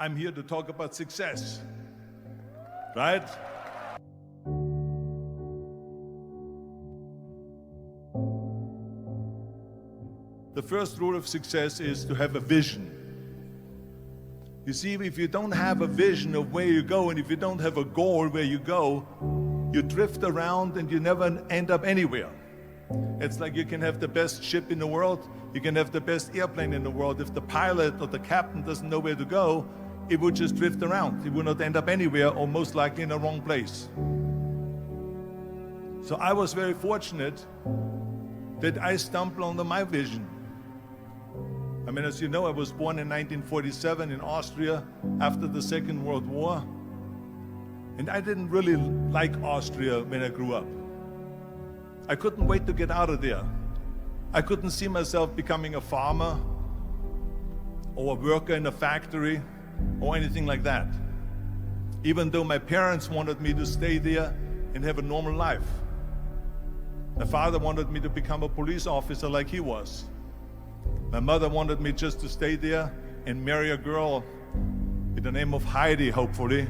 I'm here to talk about success, right? The first rule of success is to have a vision. You see, if you don't have a vision of where you go, and if you don't have a goal where you go, you drift around and you never end up anywhere. It's like you can have the best ship in the world, you can have the best airplane in the world. If the pilot or the captain doesn't know where to go, it would just drift around. It would not end up anywhere, or most likely in the wrong place. So I was very fortunate that I stumbled onto my vision. I mean, as you know, I was born in 1947 in Austria after the Second World War. And I didn't really like Austria when I grew up. I couldn't wait to get out of there. I couldn't see myself becoming a farmer or a worker in a factory or anything like that, even though my parents wanted me to stay there and have a normal life. My father wanted me to become a police officer like he was. My mother wanted me just to stay there and marry a girl with the name of Heidi, hopefully,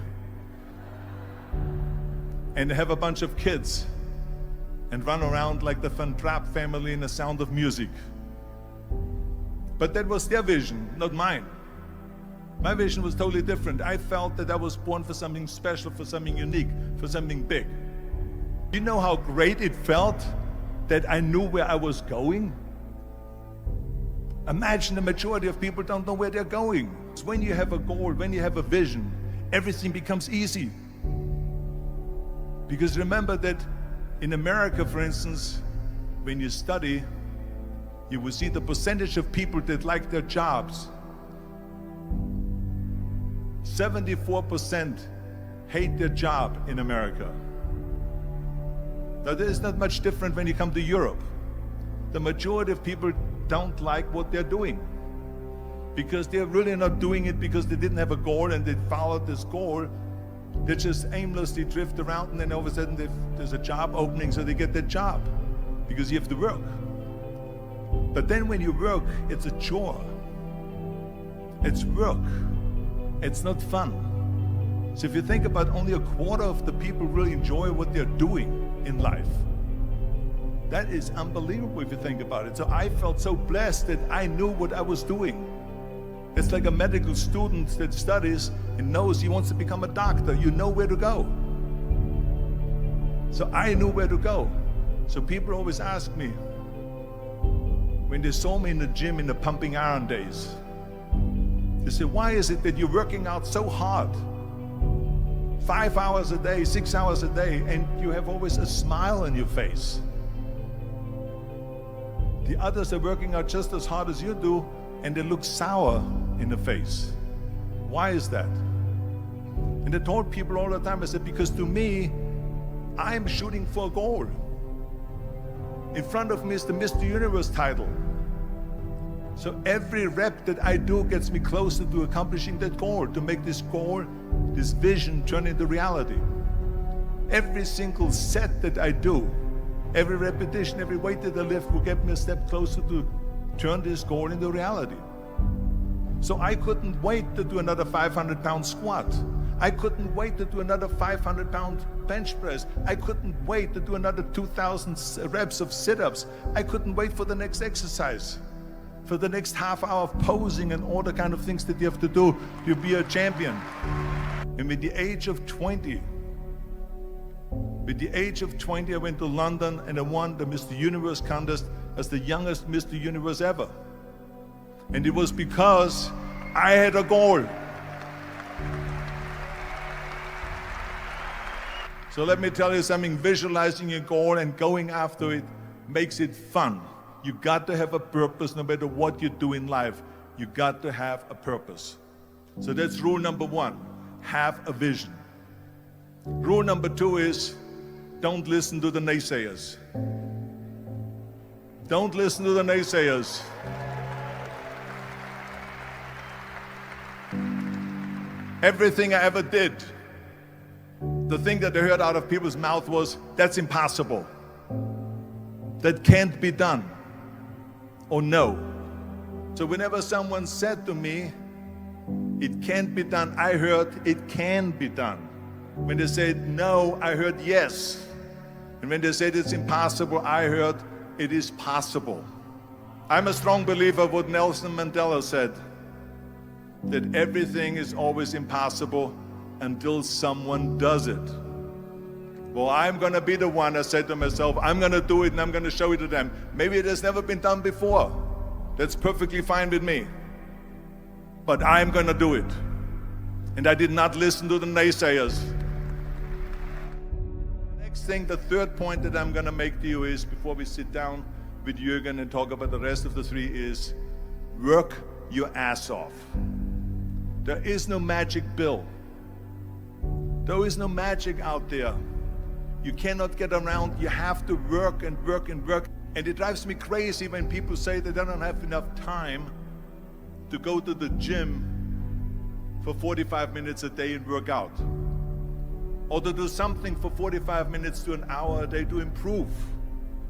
and have a bunch of kids and run around like the Van Trapp family in The Sound of Music. But that was their vision, not mine. My vision was totally different. I felt that I was born for something special, for something unique, for something big. You know how great it felt that I knew where I was going? Imagine the majority of people don't know where they're going. When you have a goal, when you have a vision, everything becomes easy. Because remember that in America, for instance, when you study, you will see the percentage of people that like their jobs. 74% hate their job in America. Now, there is not much different when you come to Europe. The majority of people don't like what they're doing because they're really not doing it because they didn't have a goal and they followed this goal. They just aimlessly drift around, and then all of a sudden there's a job opening, so they get that job because you have to work. But then when you work, it's a chore. It's work. It's not fun. So if you think about, only a quarter of the people really enjoy what they're doing in life. That is unbelievable if you think about it. So I felt so blessed that I knew what I was doing. It's like a medical student that studies and knows he wants to become a doctor. You know where to go. So I knew where to go. So people always ask me, when they saw me in the gym in the pumping iron days, they say, why is it that you're working out so hard? 5 hours a day, 6 hours a day, and you have always a smile on your face. The others are working out just as hard as you do, and they look sour in the face. Why is that? And I told people all the time, I said, because to me, I'm shooting for a goal. In front of me is the Mr. Universe title. So every rep that I do gets me closer to accomplishing that goal, to make this goal, this vision turn into reality. Every single set that I do, every repetition, every weight that I lift will get me a step closer to turn this goal into reality. So I couldn't wait to do another 500-pound squat. I couldn't wait to do another 500-pound bench press. I couldn't wait to do another 2,000 reps of sit-ups. I couldn't wait for the next exercise, for the next half hour of posing and all the kind of things that you have to do to be a champion. And with the age of 20, I went to London and I won the Mr. Universe contest as the youngest Mr. Universe ever. And it was because I had a goal. So let me tell you something, visualizing a goal and going after it makes it fun. You got to have a purpose no matter what you do in life. You got to have a purpose. So that's rule number one, have a vision. Rule number two is, don't listen to the naysayers. Don't listen to the naysayers. Everything I ever did, the thing that I heard out of people's mouth was, that's impossible. That can't be done. Or no. So whenever someone said to me, It can't be done. I heard it can be done. When they said no, I heard yes. And when they said it's impossible, I heard it is possible. I'm a strong believer of what Nelson Mandela said, that everything is always impossible until someone does it. Well, I'm going to be the one, I said to myself, I'm going to do it and I'm going to show it to them. Maybe it has never been done before. That's perfectly fine with me. But I'm going to do it. And I did not listen to the naysayers. The next thing, the third point that I'm going to make to you is, before we sit down with Jürgen and talk about the rest of the three, is work your ass off. There is no magic pill. There is no magic out there. You cannot get around. You have to work and work and work. And it drives me crazy when people say that they don't have enough time to go to the gym for 45 minutes a day and work out. Or to do something for 45 minutes to an hour a day to improve.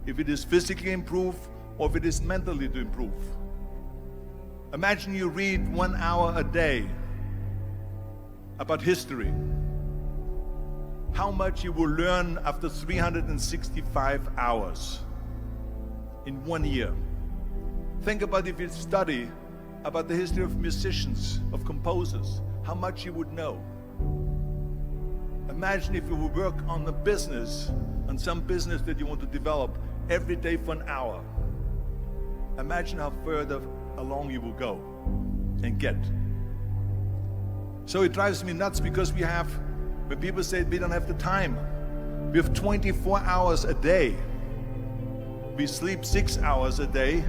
If it is physically improve or if it is mentally to improve. Imagine you read 1 hour a day about history. How much you will learn after 365 hours in 1 year. Think about if you study about the history of musicians, of composers, how much you would know. Imagine if you would work on a business, on some business that you want to develop every day for an hour. Imagine how further along you will go and get. So it drives me nuts because when people say we don't have the time, we have 24 hours a day. We sleep 6 hours a day,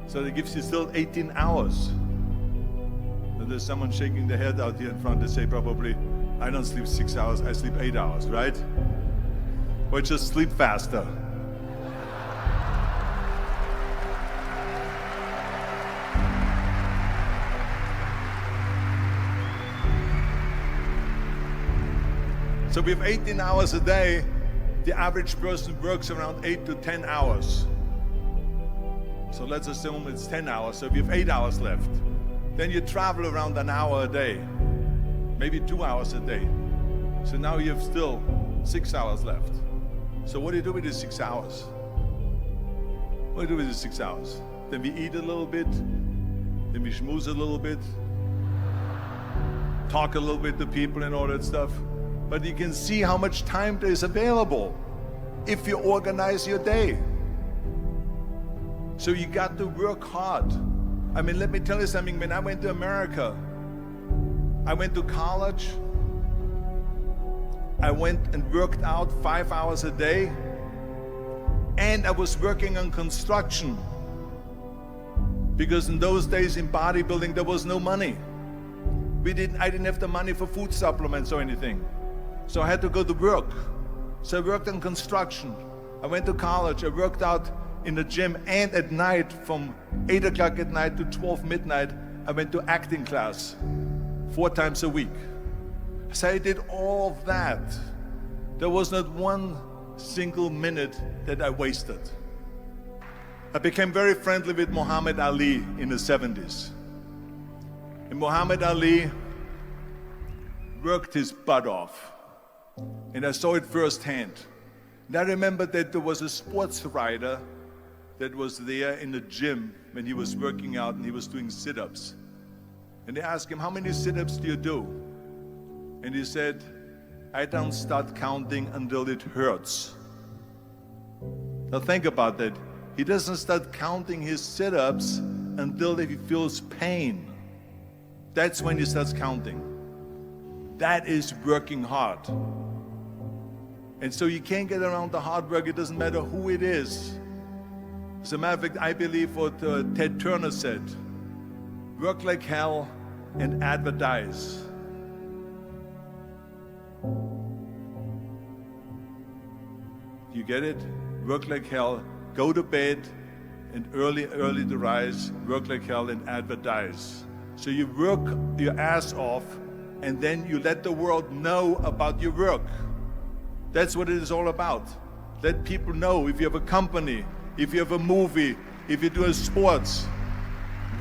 so that gives you still 18 hours. And there's someone shaking their head out here in front. They say probably, I don't sleep 6 hours, I sleep 8 hours, right? Or just sleep faster. So we have 18 hours a day. The average person works around 8 to 10 hours. So let's assume it's 10 hours, so we have 8 hours left. Then you travel around an hour a day, maybe 2 hours a day. So now you have still 6 hours left. So what do you do with these 6 hours? What do you do with these 6 hours? Then we eat a little bit, then we schmooze a little bit, talk a little bit to people and all that stuff. But you can see how much time there is available if you organize your day. So you got to work hard. I mean, let me tell you something. When I went to America, I went to college. I went and worked out 5 hours a day. And I was working on construction. Because in those days in bodybuilding, there was no money. I didn't have the money for food supplements or anything. So I had to go to work. So I worked on construction. I went to college. I worked out in the gym, and at night from 8 o'clock at night to 12 midnight, I went to acting class 4 times a week. So I did all of that. There was not one single minute that I wasted. I became very friendly with Muhammad Ali in the 70s. And Muhammad Ali worked his butt off. And I saw it firsthand. And I remember that there was a sports writer that was there in the gym when he was working out and he was doing sit-ups. And they asked him, how many sit-ups do you do? And he said, I don't start counting until it hurts. Now think about that. He doesn't start counting his sit-ups until he feels pain. That's when he starts counting. That is working hard. And so you can't get around the hard work. It doesn't matter who it is. As a matter of fact, I believe what Ted Turner said, work like hell and advertise. You get it? Work like hell, go to bed, and early to rise, work like hell and advertise. So you work your ass off, and then you let the world know about your work. That's what it is all about. Let people know. If you have a company, if you have a movie, if you do a sports,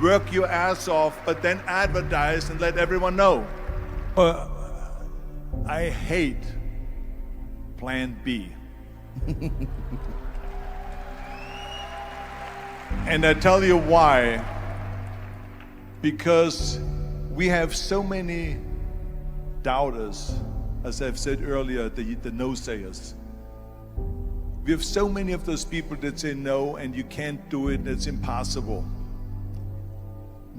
work your ass off, but then advertise and let everyone know. I hate plan B. And I tell you why. Because we have so many doubters, as I've said earlier, the no-sayers. We have so many of those people that say no and you can't do it, it's impossible.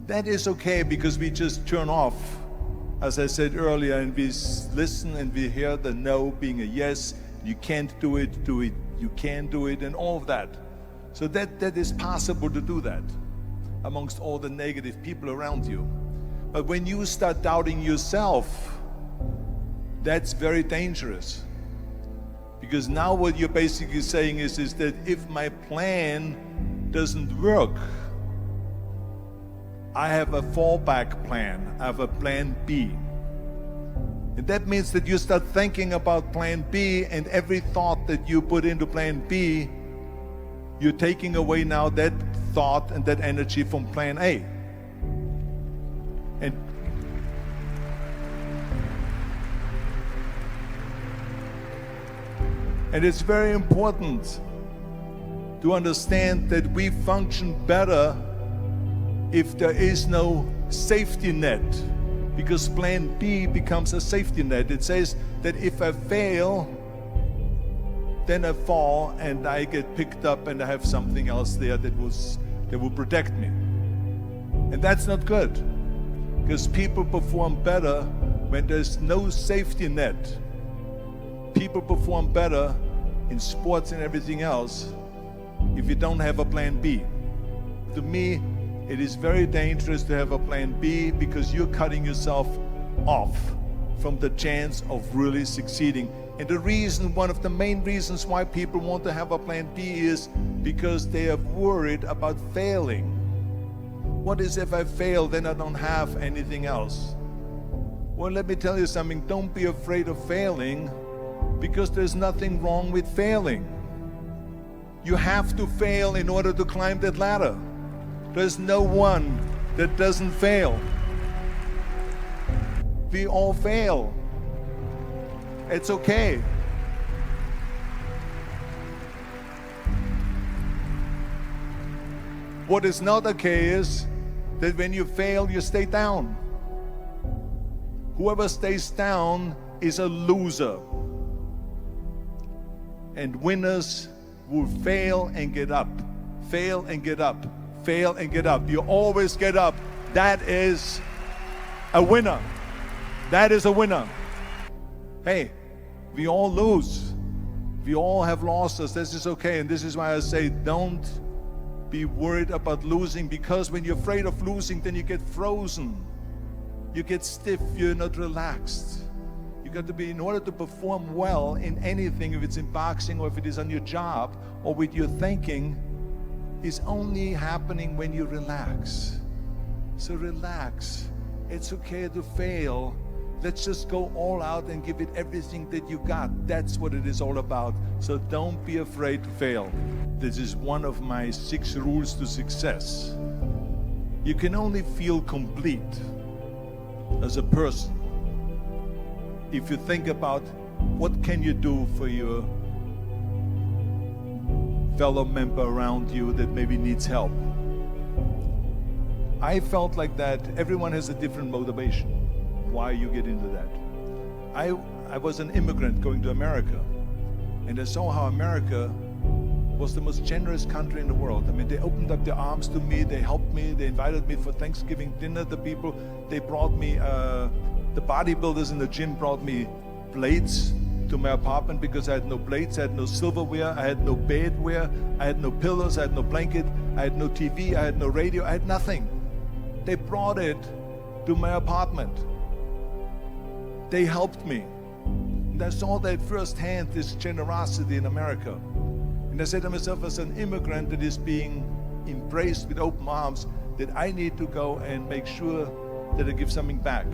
That is okay, because we just turn off, as I said earlier, and we listen and we hear the no being a yes. You can't do it, you can do it, and all of that. So that is possible to do that amongst all the negative people around you. But when you start doubting yourself, that's very dangerous. Because now what you're basically saying is that if my plan doesn't work, I have a fallback plan, I have a plan B. And that means that you start thinking about plan B, and every thought that you put into plan B, you're taking away now that thought and that energy from plan A. And it's very important to understand that we function better if there is no safety net, because plan B becomes a safety net. It says that if I fail, then I fall and I get picked up and I have something else there that will protect me. And that's not good, because people perform better when there's no safety net. People perform better in sports and everything else if you don't have a plan B. To me, it is very dangerous to have a plan B, because you're cutting yourself off from the chance of really succeeding. And the reason, one of the main reasons why people want to have a plan B is because they are worried about failing. What is if I fail, then I don't have anything else? Well, let me tell you something. Don't be afraid of failing, because there's nothing wrong with failing. You have to fail in order to climb that ladder. There's no one that doesn't fail. We all fail. It's okay. What is not okay is that when you fail, you stay down. Whoever stays down is a loser. And winners will fail and get up, fail and get up, fail and get up. You always get up. That is a winner. That is a winner. Hey, we all lose. We all have losses. This is okay. And this is why I say don't be worried about losing, because when you're afraid of losing, then you get frozen. You get stiff. You're not relaxed. You got to be, in order to perform well in anything, if it's in boxing or if it is on your job or with your thinking, is only happening when you relax. So relax. It's okay to fail. Let's just go all out and give it everything that you got. That's what it is all about. So don't be afraid to fail. This is one of my 6 rules to success. You can only feel complete as a person if you think about what can you do for your fellow member around you that maybe needs help. I felt like that. Everyone has a different motivation why you get into that. I was an immigrant going to America, and I saw how America was the most generous country in the world. I mean, they opened up their arms to me, they helped me, they invited me for Thanksgiving dinner. The people, they brought me, the bodybuilders in the gym brought me plates to my apartment because I had no plates, I had no silverware, I had no bedware, I had no pillows, I had no blanket, I had no TV, I had no radio, I had nothing. They brought it to my apartment. They helped me. And I saw that firsthand, this generosity in America. And I said to myself, as an immigrant that is being embraced with open arms, that I need to go and make sure that I give something back.